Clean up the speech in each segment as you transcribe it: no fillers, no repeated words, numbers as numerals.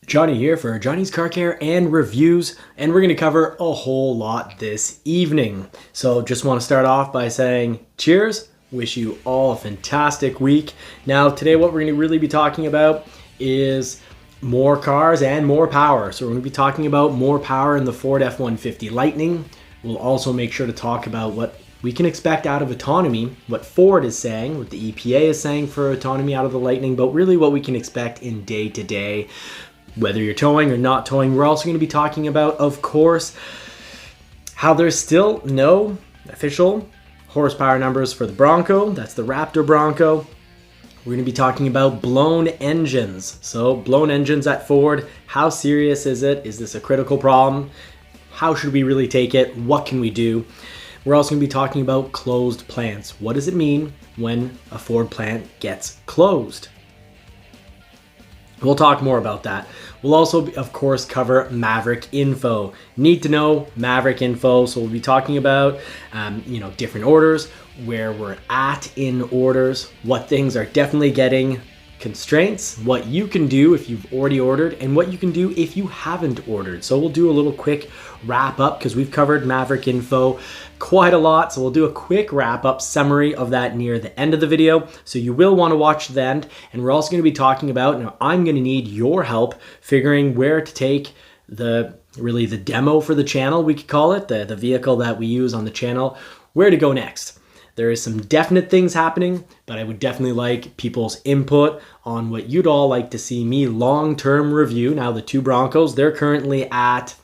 Johnny here for Johnny's Car Care and Reviews, and we're going to cover a whole lot this evening. So just want to start off by saying cheers, wish you all a fantastic week. Now today what we're going to really be talking about is more cars and more power. So we're going to be talking about more power in the Ford F-150 Lightning. We'll also make sure to talk about what we can expect out of autonomy, what Ford is saying, what the EPA is saying for autonomy out of the Lightning, but really what we can expect in day-to-day, whether you're towing or not towing. We're also going to be talking about, of course, how there's still no official horsepower numbers for the Bronco. That's the Raptor Bronco. We're going to be talking about blown engines. So blown engines at Ford, how serious is it? Is this a critical problem? How should we really take it? What can we do? We're also going to be talking about closed plants. What does it mean when a Ford plant gets closed? We'll talk more about that. We'll also, of course, cover Maverick info. Need to know Maverick info. So we'll be talking about, different orders, where we're at in orders, what things are definitely getting constraints, what you can do if you've already ordered, and what you can do if you haven't ordered. So we'll do a little quick wrap up because we've covered Maverick info quite a lot. So we'll do a quick wrap up summary of that near the end of the video. So you will want to watch the end. And we're also going to be talking about, now I'm going to need your help figuring where to take the demo for the channel, we could call it, the vehicle that we use on the channel, where to go next. There is some definite things happening, but I would definitely like people's input on what you'd all like to see me long-term review. Now the two Broncos, they're currently at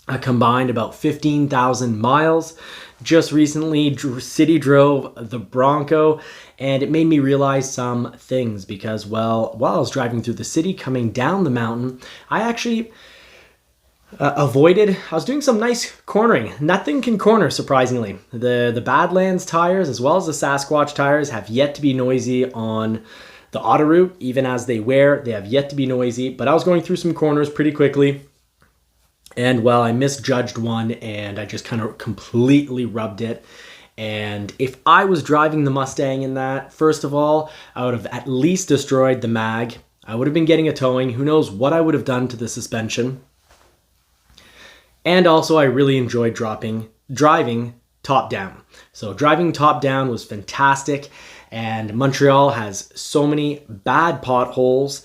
a combined about 15,000 miles. Just recently city drove the Bronco, and it made me realize some things because, well, while I was driving through the city coming down the mountain, I actually I was doing some nice cornering. Nothing can corner, surprisingly. The Badlands tires as well as the Sasquatch tires have yet to be noisy on the auto route. Even as they wear, they have yet to be noisy. But I was going through some corners pretty quickly, and well, I misjudged one and I just kind of completely rubbed it. And if I was driving the Mustang in that, first of all, I would have at least destroyed the mag. I would have been getting a towing. Who knows what I would have done to the suspension. And also, I really enjoyed driving top down. So driving top down was fantastic. And Montreal has so many bad potholes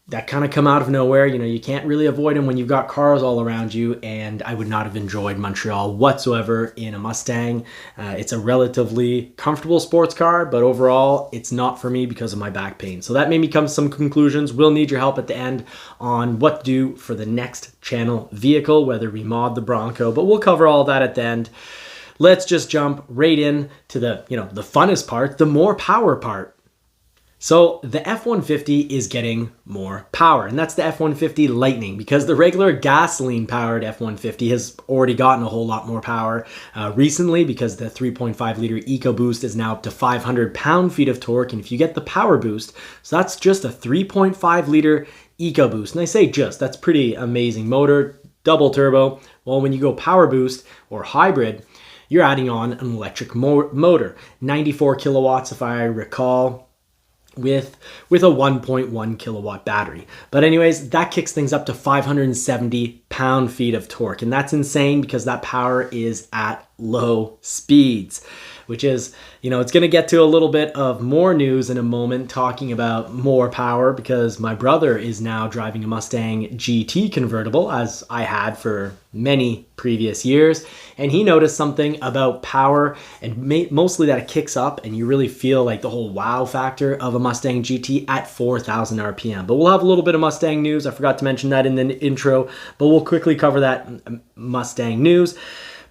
that kind of come out of nowhere. You know, you can't really avoid them when you've got cars all around you. And I would not have enjoyed Montreal whatsoever in a Mustang. It's a relatively comfortable sports car, but overall, it's not for me because of my back pain. So that made me come to some conclusions. We'll need your help at the end on what to do for the next channel vehicle, whether we mod the Bronco, but we'll cover all that at the end. Let's just jump right in to the funnest part, the more power part. So the F-150 is getting more power, and that's the F-150 Lightning, because the regular gasoline-powered F-150 has already gotten a whole lot more power recently, because the 3.5-liter EcoBoost is now up to 500 pound-feet of torque, and if you get the Power Boost, so that's just a 3.5-liter EcoBoost. And I say just, that's pretty amazing motor, double turbo. Well, when you go Power Boost or hybrid, you're adding on an electric motor, 94 kilowatts if I recall, with a 1.1 kilowatt battery. But anyways, that kicks things up to 570 pound-feet of torque. And that's insane because that power is at low speeds, which is, it's going to get to a little bit of more news in a moment talking about more power, because my brother is now driving a Mustang GT convertible, as I had for many previous years. And he noticed something about power, and mostly that it kicks up and you really feel like the whole wow factor of a Mustang GT at 4,000 RPM. But we'll have a little bit of Mustang news. I forgot to mention that in the intro, but we'll quickly cover that Mustang news.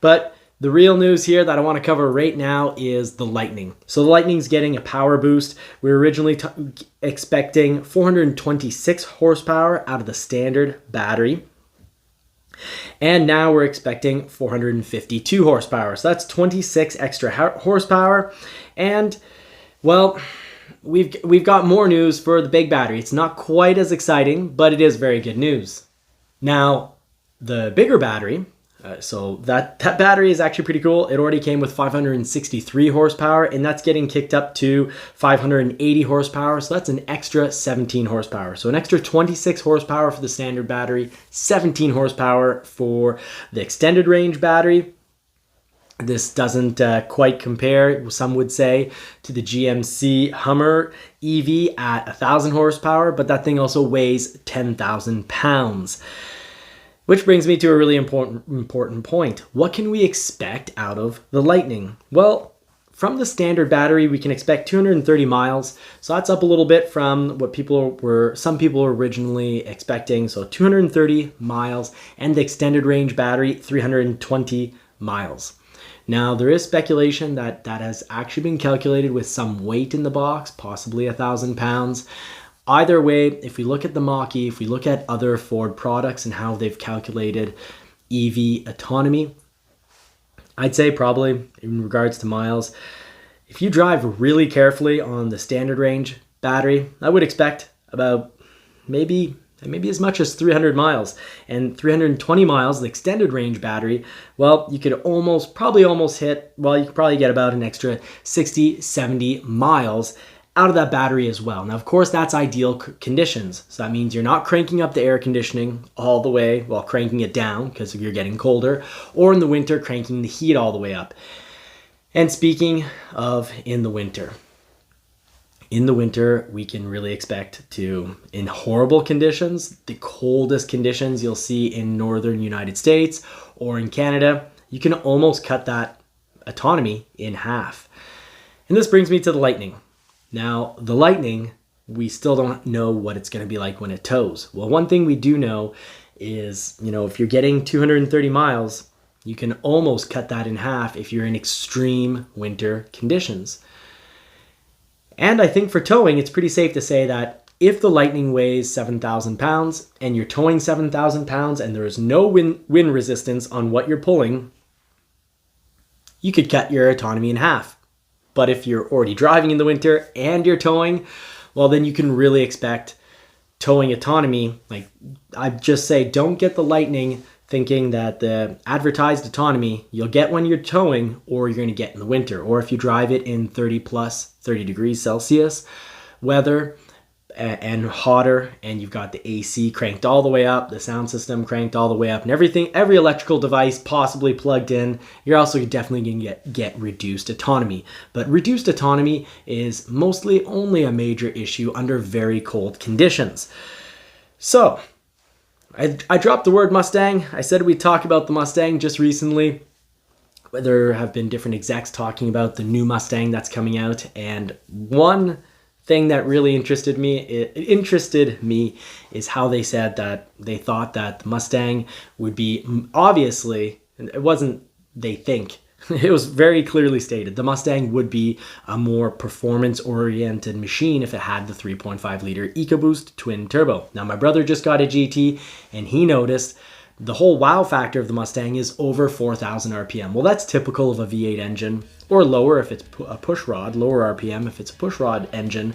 But the real news here that I want to cover right now is the Lightning. So the Lightning's getting a power boost. We were originally expecting 426 horsepower out of the standard battery, and now we're expecting 452 horsepower. So that's 26 extra horsepower. And well, we've got more news for the big battery. It's not quite as exciting, but it is very good news. Now, the bigger battery, So that battery is actually pretty cool. It already came with 563 horsepower, and that's getting kicked up to 580 horsepower. So that's an extra 17 horsepower. So an extra 26 horsepower for the standard battery, 17 horsepower for the extended range battery. This doesn't quite compare, some would say, to the GMC Hummer EV at 1,000 horsepower, but that thing also weighs 10,000 pounds. Which brings me to a really important point. What can we expect out of the Lightning? Well, from the standard battery, we can expect 230 miles. So that's up a little bit from what some people were originally expecting. So 230 miles, and the extended range battery, 320 miles. Now, there is speculation that that has actually been calculated with some weight in the box, possibly 1,000 pounds. Either way, if we look at the Mach E, if we look at other Ford products and how they've calculated EV autonomy, I'd say probably in regards to miles, if you drive really carefully on the standard range battery, I would expect about maybe as much as 300 miles. And 320 miles, the extended range battery, well, you could probably get about an extra 60, 70 miles out of that battery as well. Now, of course, that's ideal conditions. So that means you're not cranking up the air conditioning all the way while cranking it down because you're getting colder, or in the winter, cranking the heat all the way up. And speaking of in the winter, we can really expect to, in horrible conditions, the coldest conditions you'll see in northern United States or in Canada, you can almost cut that autonomy in half. And this brings me to the Lightning. Now, the Lightning, we still don't know what it's going to be like when it tows. Well, one thing we do know is, if you're getting 230 miles, you can almost cut that in half if you're in extreme winter conditions. And I think for towing, it's pretty safe to say that if the Lightning weighs 7,000 pounds and you're towing 7,000 pounds and there is no wind resistance on what you're pulling, you could cut your autonomy in half. But if you're already driving in the winter and you're towing, well, then you can really expect towing autonomy. Like, I'd just say, don't get the Lightning thinking that the advertised autonomy you'll get when you're towing, or you're going to get in the winter, or if you drive it in 30 degrees Celsius weather and hotter, and you've got the AC cranked all the way up, the sound system cranked all the way up, and every electrical device possibly plugged in, you're also definitely going to get reduced autonomy. But reduced autonomy is mostly only a major issue under very cold conditions. So, I dropped the word Mustang. I said we'd talk about the Mustang just recently. There have been different execs talking about the new Mustang that's coming out, and one thing that really interested me is how they said that they thought that the Mustang would be, obviously, it wasn't they think, it was very clearly stated, the Mustang would be a more performance-oriented machine if it had the 3.5 liter EcoBoost twin turbo. Now, my brother just got a GT, and he noticed the whole wow factor of the Mustang is over 4,000 RPM. Well, that's typical of a V8 engine, or lower if it's a pushrod, lower RPM if it's a pushrod engine.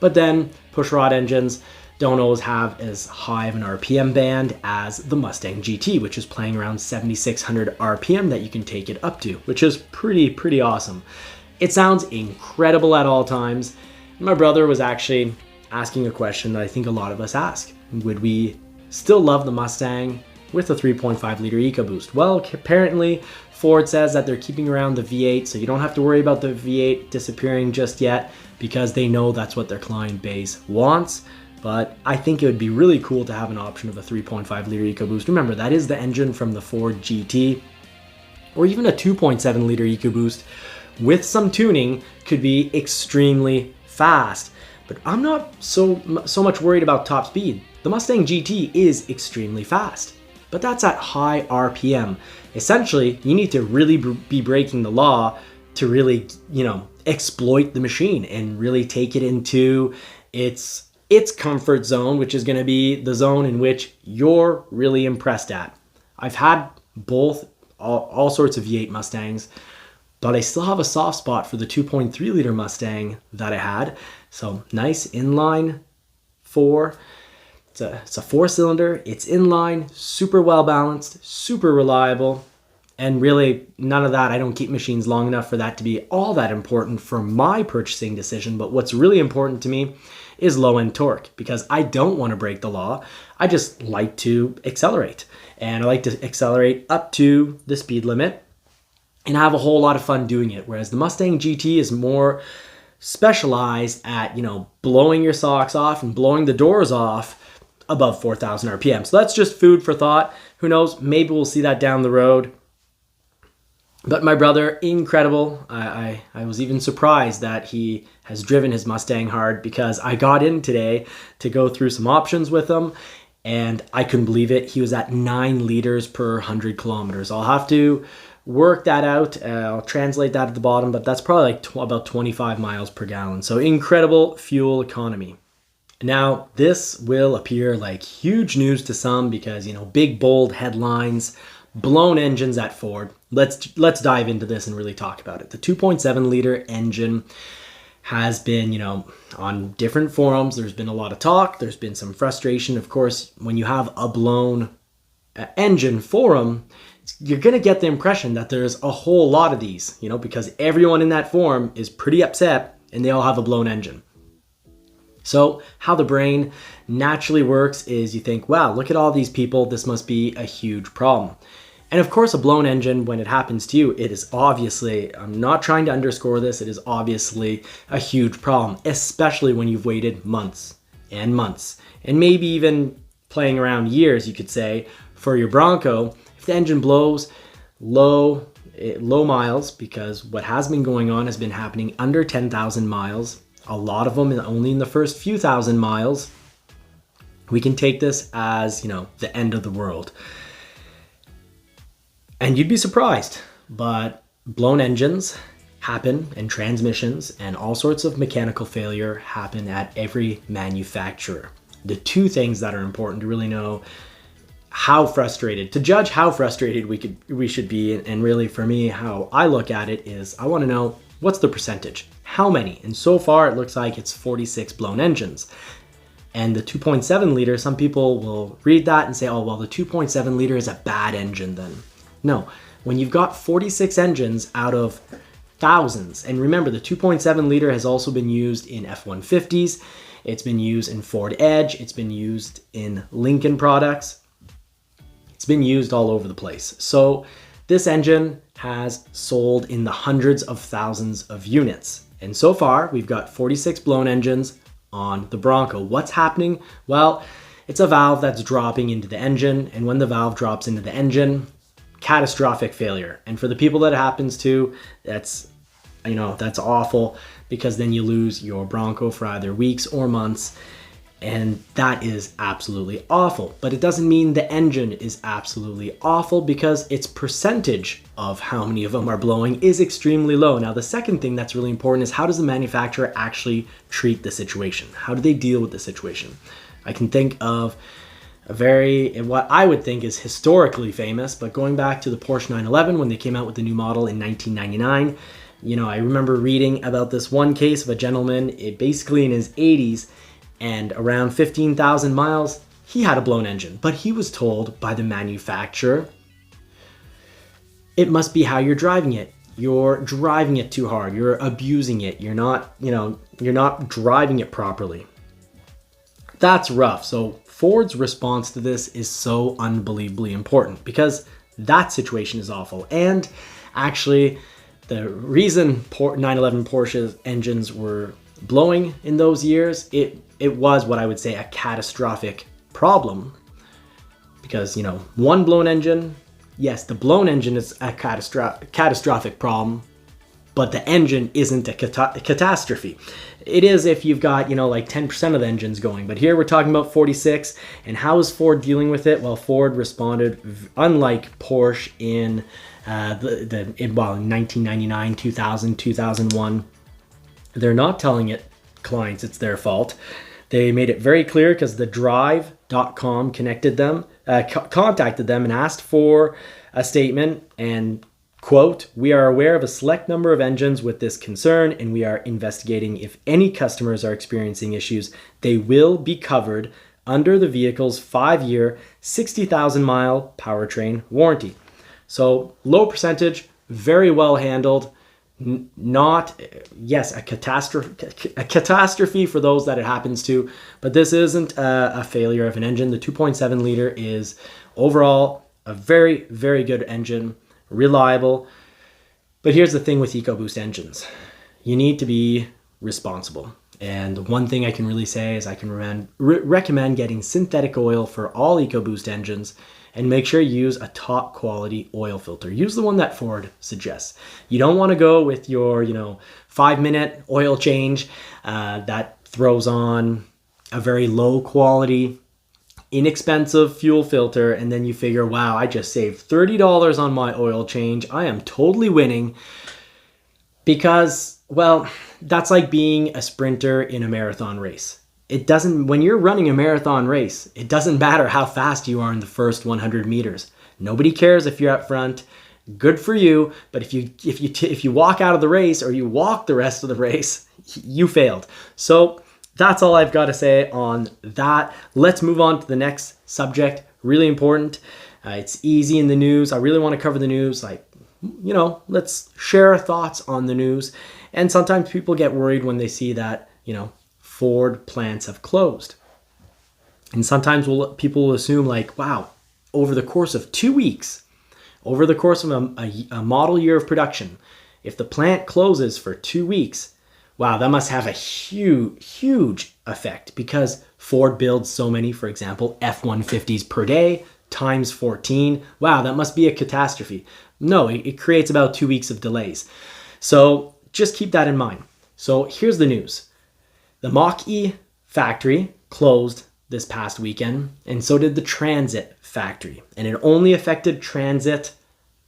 But then pushrod engines don't always have as high of an RPM band as the Mustang GT, which is playing around 7,600 RPM that you can take it up to, which is pretty awesome. It sounds incredible at all times. My brother was actually asking a question that I think a lot of us ask. Would we still love the Mustang with a 3.5 liter EcoBoost? Well, apparently Ford says that they're keeping around the V8, so you don't have to worry about the V8 disappearing just yet, because they know that's what their client base wants. But I think it would be really cool to have an option of a 3.5 liter EcoBoost. Remember, that is the engine from the Ford GT, or even a 2.7 liter EcoBoost with some tuning could be extremely fast. But I'm not so much worried about top speed. The Mustang GT is extremely fast, but that's at high RPM. Essentially, you need to really be breaking the law to really, exploit the machine and really take it into its comfort zone, which is going to be the zone in which you're really impressed at. I've had all sorts of V8 Mustangs, but I still have a soft spot for the 2.3 liter Mustang that I had. So nice inline 4. It's a 4-cylinder, it's inline, super well balanced, super reliable, and really none of that. I don't keep machines long enough for that to be all that important for my purchasing decision, but what's really important to me is low end torque, because I don't want to break the law. I just like to accelerate, and I like to accelerate up to the speed limit and have a whole lot of fun doing it. Whereas the Mustang GT is more specialized at, blowing your socks off and blowing the doors off above 4,000 RPM. So that's just food for thought. Who knows? Maybe we'll see that down the road. But my brother, incredible. I was even surprised that he has driven his Mustang hard, because I got in today to go through some options with him, and I couldn't believe it. He was at 9 liters per 100 kilometers. I'll have to work that out. I'll translate that at the bottom, but that's probably like about 25 miles per gallon. So incredible fuel economy. Now, this will appear like huge news to some because, big, bold headlines, blown engines at Ford. Let's dive into this and really talk about it. The 2.7 liter engine has been, on different forums, there's been a lot of talk. There's been some frustration. Of course, when you have a blown engine forum, you're going to get the impression that there's a whole lot of these, because everyone in that forum is pretty upset and they all have a blown engine. So how the brain naturally works is you think, wow, look at all these people. This must be a huge problem. And of course, a blown engine, when it happens to you, it is obviously, I'm not trying to underscore this, it is obviously a huge problem, especially when you've waited months and months, and maybe even playing around years, you could say, for your Bronco. If the engine blows low miles, because what has been going on has been happening under 10,000 miles, a lot of them only in the first few thousand miles, we can take this as, the end of the world. And you'd be surprised, but blown engines happen, and transmissions and all sorts of mechanical failure happen at every manufacturer. The two things that are important to really know to judge how frustrated we should be, and really for me, how I look at it is I want to know what's the percentage, how many, and so far it looks like it's 46 blown engines. And the 2.7 liter, some people will read that and say, oh, well, the 2.7 liter is a bad engine then. No, when you've got 46 engines out of thousands, and remember the 2.7 liter has also been used in F150s, it's been used in Ford Edge, it's been used in Lincoln products, it's been used all over the place. So this engine has sold in the hundreds of thousands of units. And so far, we've got 46 blown engines on the Bronco. What's happening? Well, it's a valve that's dropping into the engine, and when the valve drops into the engine, catastrophic failure. And for the people that it happens to, that's awful, because then you lose your Bronco for either weeks or months, and that is absolutely awful. But it doesn't mean the engine is absolutely awful, because its percentage of how many of them are blowing is extremely low. Now, the second thing that's really important is how does the manufacturer actually treat the situation? How do they deal with the situation? I can think of what I would think is historically famous, but going back to the Porsche 911 when they came out with the new model in 1999, I remember reading about this one case of a gentleman, basically in his 80s, and around 15,000 miles, he had a blown engine, but he was told by the manufacturer, it must be how you're driving it. You're driving it too hard. You're abusing it. You're not driving it properly. That's rough. So Ford's response to this is so unbelievably important, because that situation is awful. And actually, the reason 911 Porsche engines were blowing in those years, it was what I would say a catastrophic problem, because one blown engine, yes, the blown engine is a catastrophic problem, but the engine isn't a catastrophe. It is if you've got like 10% of the engines going, but here we're talking about 46. And how is Ford dealing with it? Well, Ford responded unlike Porsche in 1999, 2000, 2001. They're not telling clients it's their fault. They made it very clear, because the drive.com contacted them and asked for a statement, and quote, "We are aware of a select number of engines with this concern, and we are investigating if any customers are experiencing issues. They will be covered under the vehicle's 5-year, 60,000 mile powertrain warranty. So low percentage, very well handled. Not, yes, a catastrophe for those that it happens to, but this isn't a failure of an engine. The 2.7 liter is overall a very, very good engine, reliable. But here's the thing with EcoBoost engines. You need to be responsible. And one thing I can really say is I can recommend getting synthetic oil for all EcoBoost engines, and make sure you use a top quality oil filter. Use the one that Ford suggests. You don't want to go with your 5-minute oil change that throws on a very low quality, inexpensive fuel filter, and then you figure, wow, I just saved $30 on my oil change. I am totally winning. Because, well, that's like being a sprinter in a marathon race. When you're running a marathon race, it doesn't matter how fast you are in the first 100 meters. Nobody cares if you're up front. Good for you. But if you walk out of the race, or you walk the rest of the race, you failed. So that's all I've got to say on that. Let's move on to the next subject. Really important. It's easy in the news. I really want to cover the news. Let's share our thoughts on the news. And sometimes people get worried when they see that, Ford plants have closed. And sometimes people will assume wow, over the course of 2 weeks, over the course of a model year of production, if the plant closes for 2 weeks, wow, that must have a huge effect, because Ford builds so many, for example, F150s per day times 14. Wow, that must be a catastrophe. No, it creates about 2 weeks of delays. So just keep that in mind. So here's the news. The Mach E factory closed this past weekend, and so did the Transit factory. And it only affected Transit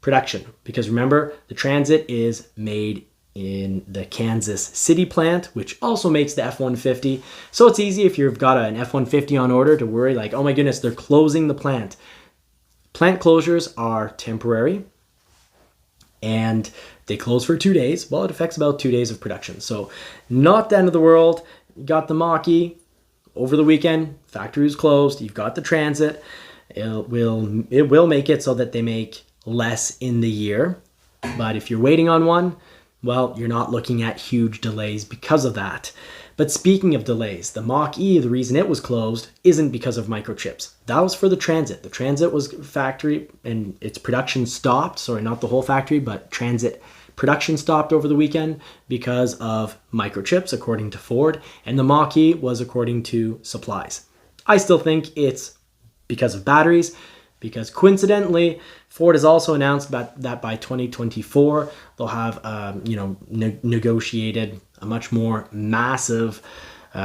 production, because remember, the Transit is made in the Kansas City plant, which also makes the F-150. So it's easy if you've got an F-150 on order to worry oh my goodness, they're closing the plant. Plant closures are temporary, and they close for 2 days. Well, it affects about 2 days of production. So not the end of the world. You got the Mach E over the weekend. Factory is closed. You've got the Transit. It will make it so that they make less in the year. But if you're waiting on one, well, you're not looking at huge delays because of that. But speaking of delays, the Mach E, the reason it was closed isn't because of microchips. That was for the Transit. The Transit was factory and its production stopped. Sorry, not the whole factory, but Transit production stopped over the weekend because of microchips, according to Ford. And the Mach E was according to supplies. I still think it's because of batteries, because coincidentally, Ford has also announced that by 2024, they'll have negotiated a much more massive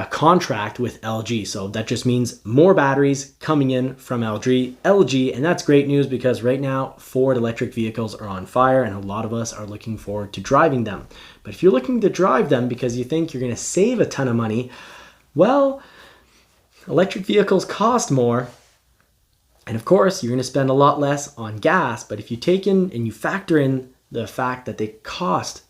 contract with LG. So that just means more batteries coming in from LG, and that's great news, because right now Ford electric vehicles are on fire, and a lot of us are looking forward to driving them. But if you're looking to drive them because you think you're going to save a ton of money, well, electric vehicles cost more. And of course, you're going to spend a lot less on gas, but if you take in and you factor in the fact that they cost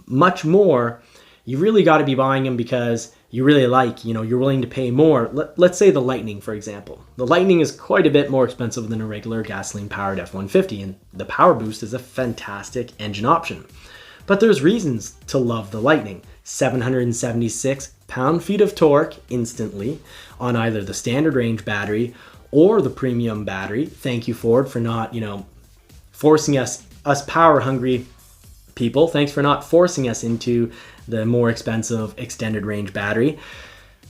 much more, you really got to be buying them because you really you're willing to pay more. Let's say the Lightning, for example. The Lightning is quite a bit more expensive than a regular gasoline-powered F-150, and the Power Boost is a fantastic engine option. But there's reasons to love the Lightning. 776 pound-feet of torque instantly on either the standard range battery or the premium battery. Thank you, Ford, for not, forcing us power-hungry people. Thanks for not forcing us into the more expensive extended range battery.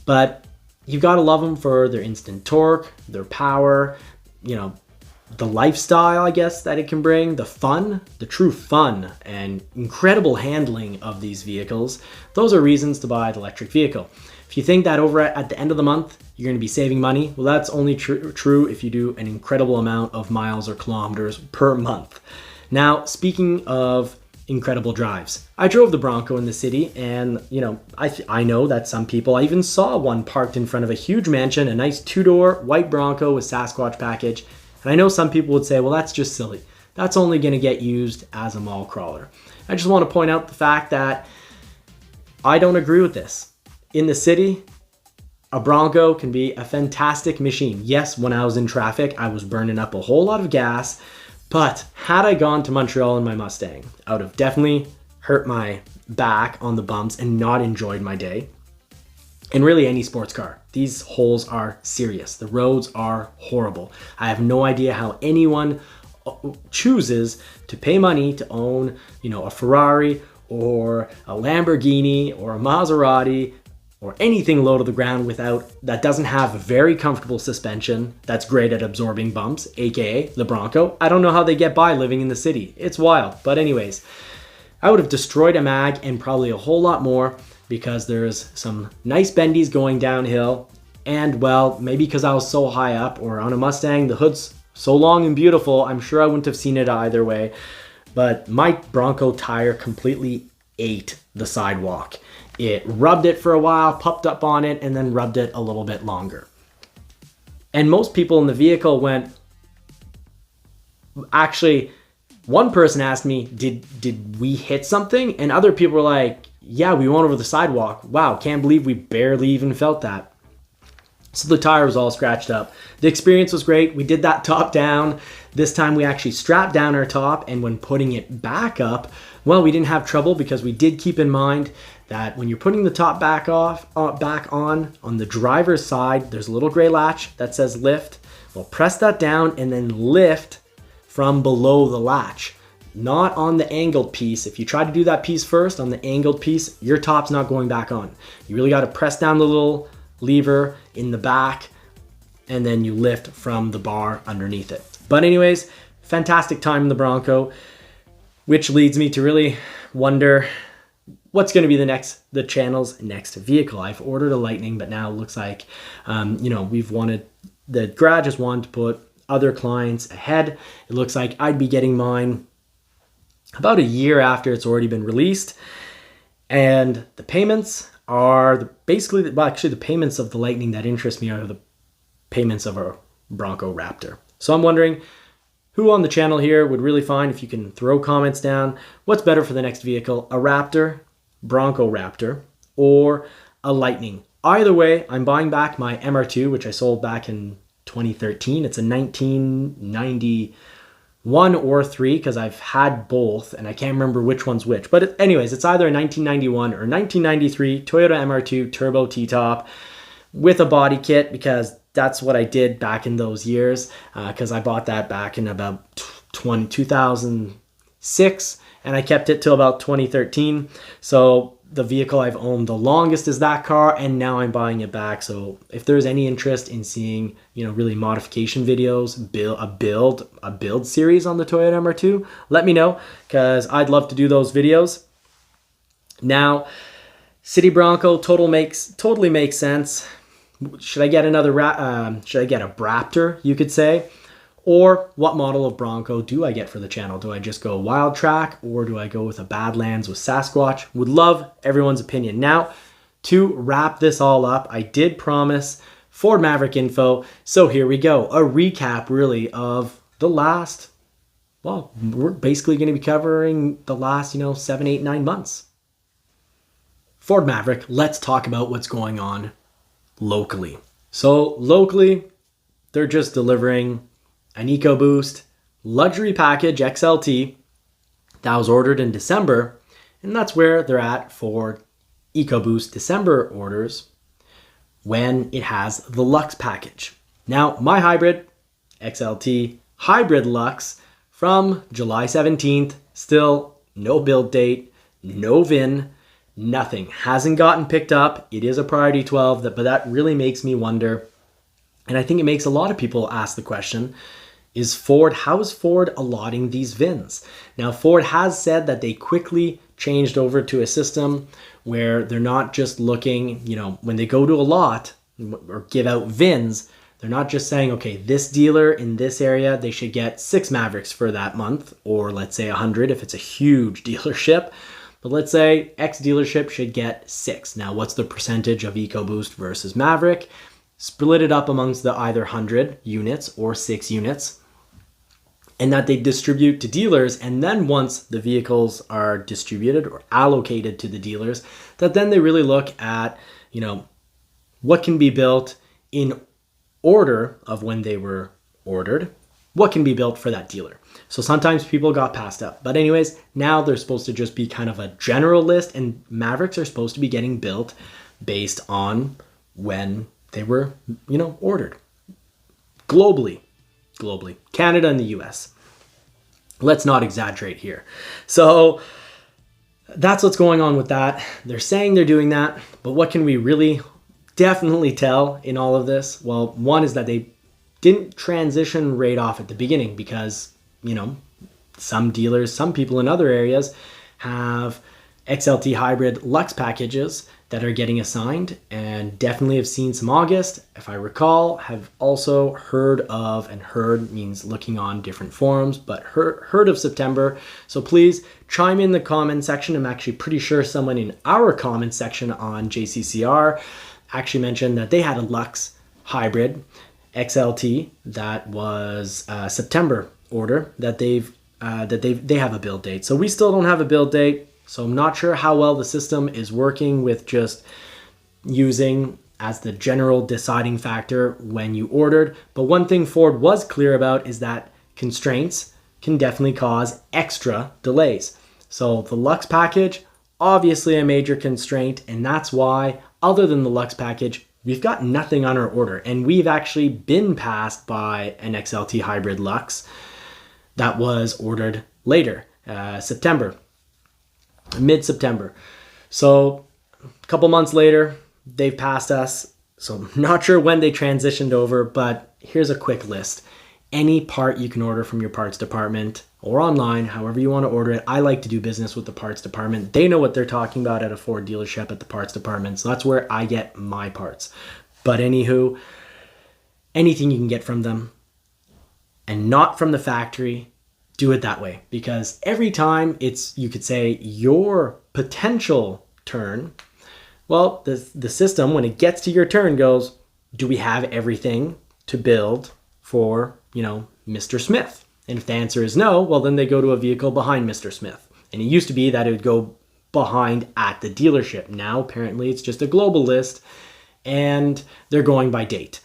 But you've got to love them for their instant torque, their power, the lifestyle, I guess, that it can bring, the fun, the true fun and incredible handling of these vehicles. Those are reasons to buy the electric vehicle. If you think that over at the end of the month, you're going to be saving money, well, that's only true if you do an incredible amount of miles or kilometers per month. Now, speaking of incredible drives, I drove the Bronco in the city, and I know that some people, I even saw one parked in front of a huge mansion, a nice 2-door white Bronco with Sasquatch package. And I know some people would say, well, that's just silly. That's only going to get used as a mall crawler. I just want to point out the fact that I don't agree with this. In the city, A Bronco can be a fantastic machine. Yes, when I was in traffic, I was burning up a whole lot of gas, but had I gone to Montreal in my Mustang, I would have definitely hurt my back on the bumps and not enjoyed my day. And really any sports car, these holes are serious. The roads are horrible. I have no idea how anyone chooses to pay money to own, a Ferrari or a Lamborghini or a Maserati or anything low to the ground that doesn't have a very comfortable suspension that's great at absorbing bumps, aka the Bronco. I don't know how they get by living in the city. It's wild. But anyways, I would have destroyed a mag and probably a whole lot more because there's some nice bendies going downhill. And well, maybe because I was so high up, or on a Mustang, the hood's so long and beautiful, I'm sure I wouldn't have seen it either way. But my Bronco tire completely ate the sidewalk. It rubbed it for a while, puffed up on it, and then rubbed it a little bit longer. And most people in the vehicle went, actually, one person asked me, did we hit something? And other people were like, yeah, we went over the sidewalk. Wow, can't believe we barely even felt that. So the tire was all scratched up. The experience was great. We did that top down. This time we actually strapped down our top, and when putting it back up, well, we didn't have trouble because we did keep in mind that when you're putting the top back on the driver's side, there's a little gray latch that says lift. We'll press that down and then lift from below the latch, not on the angled piece. If you try to do that piece first on the angled piece, your top's not going back on. You really got to press down the little lever in the back, and then you lift from the bar underneath it. But anyways, fantastic time in the Bronco, which leads me to really wonder what's going to be the channel's next vehicle. I've ordered a Lightning, but now it looks like, the garage has wanted to put other clients ahead. It looks like I'd be getting mine about a year after it's already been released. And the payments are the payments of the Lightning that interest me are the payments of a Bronco Raptor. So I'm wondering who on the channel here would really find, if you can throw comments down, what's better for the next vehicle, a Raptor, Bronco Raptor, or a Lightning. Either way, I'm buying back my MR2, which I sold back in 2013. It's a 1991 or 3 because I've had both and I can't remember which one's which. But anyways, it's either a 1991 or 1993 Toyota MR2 Turbo T-Top with a body kit, because that's what I did back in those years, because I bought that back in about 2006 and I kept it till about 2013. So the vehicle I've owned the longest is that car, and now I'm buying it back. So if there's any interest in seeing, really modification videos, a build series on the Toyota MR2, let me know, because I'd love to do those videos. Now, City Bronco totally makes sense. Should I get a Raptor, you could say? Or what model of Bronco do I get for the channel? Do I just go Wild Track, or do I go with a Badlands with Sasquatch? Would love everyone's opinion. Now, to wrap this all up, I did promise Ford Maverick info, so here we go. A recap, really, of the last, well, we're basically going to be covering the last, 7, 8, 9 months. Ford Maverick, let's talk about what's going on locally. So locally, they're just delivering an EcoBoost luxury package XLT that was ordered in December, and that's where they're at for EcoBoost December orders when it has the Lux package. Now, my hybrid XLT Hybrid Lux from July 17th, still no build date, no VIN, nothing. Hasn't gotten picked up. It is a Priority 12, but that really makes me wonder, and I think it makes a lot of people ask the question, how is Ford allotting these VINs? Now, Ford has said that they quickly changed over to a system where they're not just looking, when they go to a lot or give out VINs, they're not just saying, okay, this dealer in this area, they should get 6 Mavericks for that month, or let's say 100 if it's a huge dealership. But let's say X dealership should get 6. Now, what's the percentage of EcoBoost versus Maverick? Split it up amongst the either 100 units or 6 units, and that they distribute to dealers. And then once the vehicles are distributed or allocated to the dealers, that then they really look at, what can be built in order of when they were ordered, what can be built for that dealer. So sometimes people got passed up. But anyways, now they're supposed to just be kind of a general list, and Mavericks are supposed to be getting built based on when they were, ordered. Globally, Canada and the US. Let's not exaggerate here. So that's what's going on with that. They're saying they're doing that, but what can we really definitely tell in all of this? Well, one is that they didn't transition right off at the beginning because, some dealers, some people in other areas have XLT hybrid Lux packages that are getting assigned, and definitely have seen some August. If I recall, have also heard of, and heard means looking on different forums, but heard of September. So please chime in the comment section. I'm actually pretty sure someone in our comment section on JCCR actually mentioned that they had a Lux hybrid XLT that was September order that they have a build date. So we still don't have a build date. So I'm not sure how well the system is working with just using as the general deciding factor when you ordered. But one thing Ford was clear about is that constraints can definitely cause extra delays. So the Lux package, obviously a major constraint, and that's why, other than the Lux package, we've got nothing on our order. And we've actually been passed by an XLT hybrid Lux that was ordered later, mid-September. So a couple months later, they've passed us. So I'm not sure when they transitioned over, but here's a quick list. Any part you can order from your parts department or online, however you want to order it. I like to do business with the parts department. They know what they're talking about at a Ford dealership at the parts department. So that's where I get my parts. But anywho, anything you can get from them and not from the factory, do it that way, because every time it's, you could say, your potential turn, well, the system, when it gets to your turn, goes, do we have everything to build for, Mr. Smith? And if the answer is no, well, then they go to a vehicle behind Mr. Smith. And it used to be that it would go behind at the dealership. Now, apparently, it's just a global list, and they're going by date.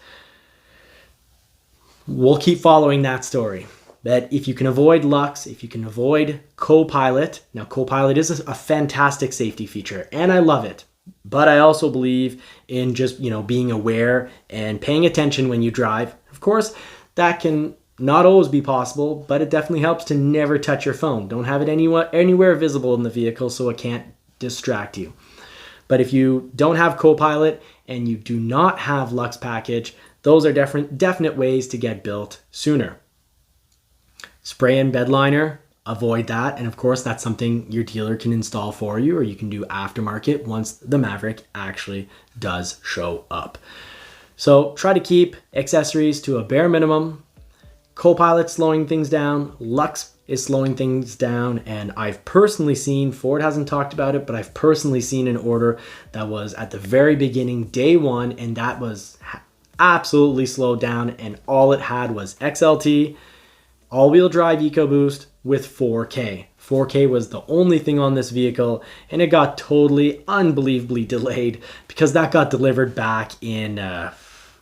We'll keep following that story. That if you can avoid Lux, if you can avoid Copilot, now Copilot is a fantastic safety feature, and I love it. But I also believe in just, being aware and paying attention when you drive. Of course, that can not always be possible, but it definitely helps to never touch your phone. Don't have it anywhere visible in the vehicle so it can't distract you. But if you don't have Copilot and you do not have Lux package, those are definite ways to get built sooner. Spray and bed liner, avoid that. And of course, that's something your dealer can install for you, or you can do aftermarket once the Maverick actually does show up. So try to keep accessories to a bare minimum. Copilot slowing things down, Lux is slowing things down, and I've personally seen, Ford hasn't talked about it, but I've personally seen an order that was at the very beginning, day one, and that was absolutely slowed down, and all it had was XLT, all-wheel drive EcoBoost with 4K. 4K was the only thing on this vehicle, and it got totally, unbelievably delayed because that got delivered back in,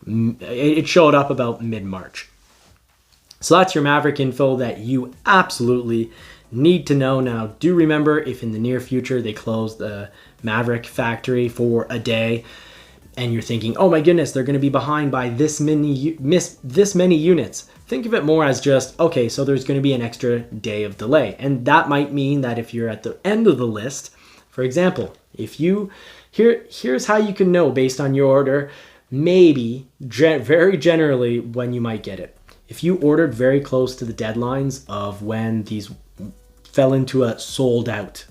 it showed up about mid-March. So that's your Maverick info that you absolutely need to know. Now, do remember, if in the near future they close the Maverick factory for a day, and you're thinking, oh my goodness, they're going to be behind by this many units. Think of it more as just, okay, so there's going to be an extra day of delay. And that might mean that if you're at the end of the list, for example, here's how you can know based on your order, maybe very generally when you might get it. If you ordered very close to the deadlines of when these fell into a sold out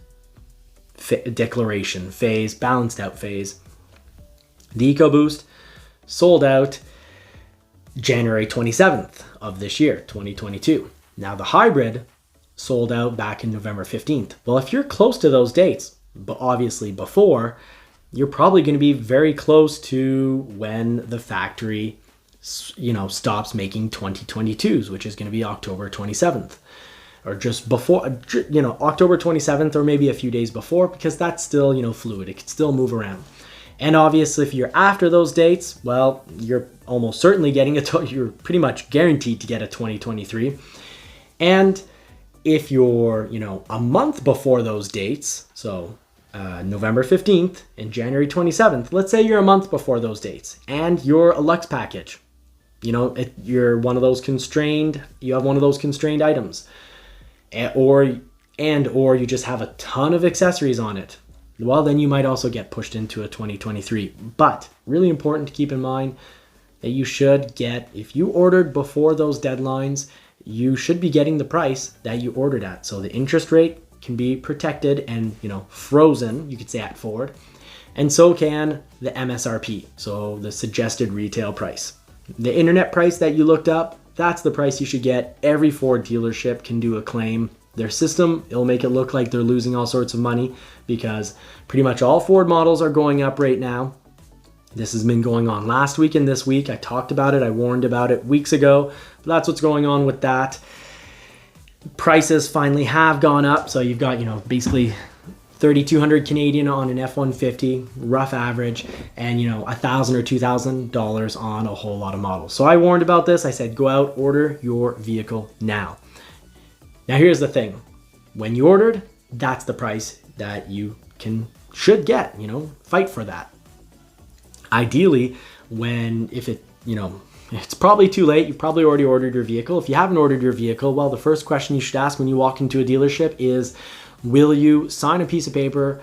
declaration phase, balanced out phase, the EcoBoost sold out January 27th of this year, 2022. Now the hybrid sold out back in November 15th. Well, if you're close to those dates, but obviously before, you're probably going to be very close to when the factory, stops making 2022s, which is going to be October 27th. Or just before, October 27th, or maybe a few days before, because that's still, fluid. It can still move around. And obviously, if you're after those dates, well, you're almost certainly getting you're pretty much guaranteed to get a 2023. And if you're, a month before those dates, so November 15th and January 27th, let's say you're a month before those dates and you're a Lux package, you're one of those constrained, you have one of those constrained items, or you just have a ton of accessories on it, well, then you might also get pushed into a 2023. But really important to keep in mind that you should get, if you ordered before those deadlines, you should be getting the price that you ordered at. So the interest rate can be protected and, frozen, you could say, at Ford. And so can the MSRP, so the suggested retail price. The internet price that you looked up, that's the price you should get. Every Ford dealership can do a claim. Their system, it'll make it look like they're losing all sorts of money because pretty much all Ford models are going up right now. This has been going on last week and this week. I talked about it, I warned about it weeks ago. But that's what's going on with that. Prices finally have gone up. So you've got, basically 3,200 Canadian on an F150, rough average, and $1,000 or $2,000 on a whole lot of models. So I warned about this. I said, go out, order your vehicle now. Now here's the thing. When you ordered, that's the price that you should get, fight for that. Ideally, it's probably too late. You probably already ordered your vehicle. If you haven't ordered your vehicle, well, the first question you should ask when you walk into a dealership is, will you sign a piece of paper,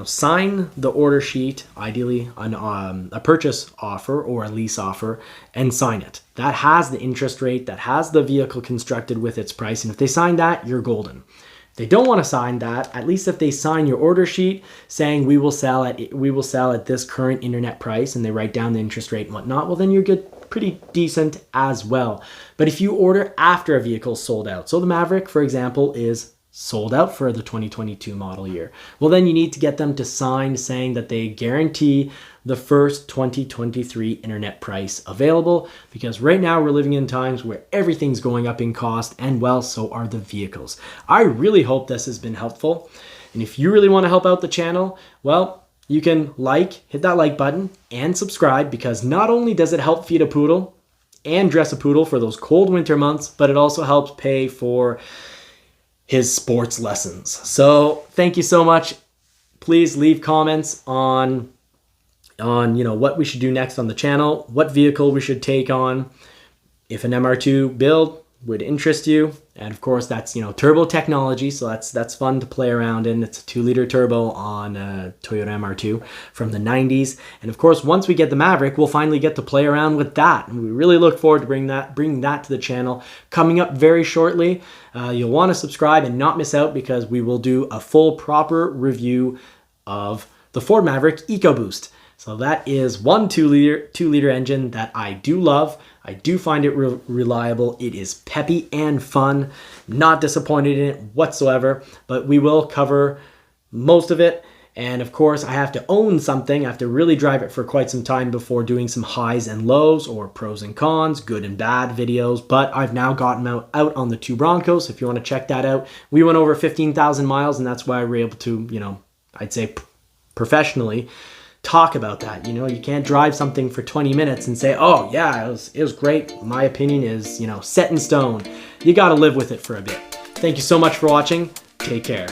sign the order sheet, ideally a purchase offer or a lease offer, and sign it. That has the interest rate, that has the vehicle constructed with its price. And if they sign that, you're golden. If they don't want to sign that, at least if they sign your order sheet saying we will sell at this current internet price, and they write down the interest rate and whatnot, well, then you're good, pretty decent as well. But if you order after a vehicle sold out, so the Maverick, for example, is sold out for the 2022 model year, well, then you need to get them to sign saying that they guarantee the first 2023 internet price available, because right now we're living in times where everything's going up in cost, and well, so are the vehicles. I really hope this has been helpful. And if you really want to help out the channel, well, you can hit that like button and subscribe, because not only does it help feed a poodle and dress a poodle for those cold winter months, but it also helps pay for his sports lessons. So thank you so much. Please leave comments on what we should do next on the channel, what vehicle we should take on, if an MR2 build would interest you. And of course, that's turbo technology, so that's fun to play around in. It's a 2-liter turbo on a Toyota MR2 from the 90s. And of course, once we get the Maverick, we'll finally get to play around with that. And we really look forward to bringing that to the channel coming up very shortly. You'll want to subscribe and not miss out, because we will do a full proper review of the Ford Maverick EcoBoost. So that is one 2-liter engine that I do love. I do find it reliable. It is peppy and fun. Not disappointed in it whatsoever, but we will cover most of it. And of course, I have to own something. I have to really drive it for quite some time before doing some highs and lows, or pros and cons, good and bad videos. But I've now gotten out on the 2 Broncos. If you want to check that out, we went over 15,000 miles, and that's why we're able to, I'd say professionally, talk about that. You can't drive something for 20 minutes and say, oh yeah, it was great. My opinion is, set in stone. You got to live with it for a bit. Thank you so much for watching. Take care.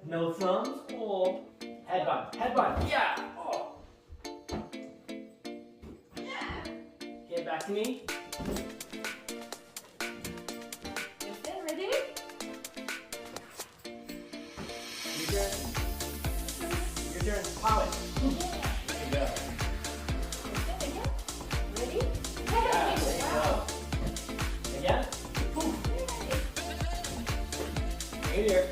No thumbs? bun. Head bun. Yeah. Oh. Yeah. Okay, back to me. Okay, ready? Your turn. Your turn. Pow it. There you go. Okay, ready? Yeah, there you go. Again. Right here.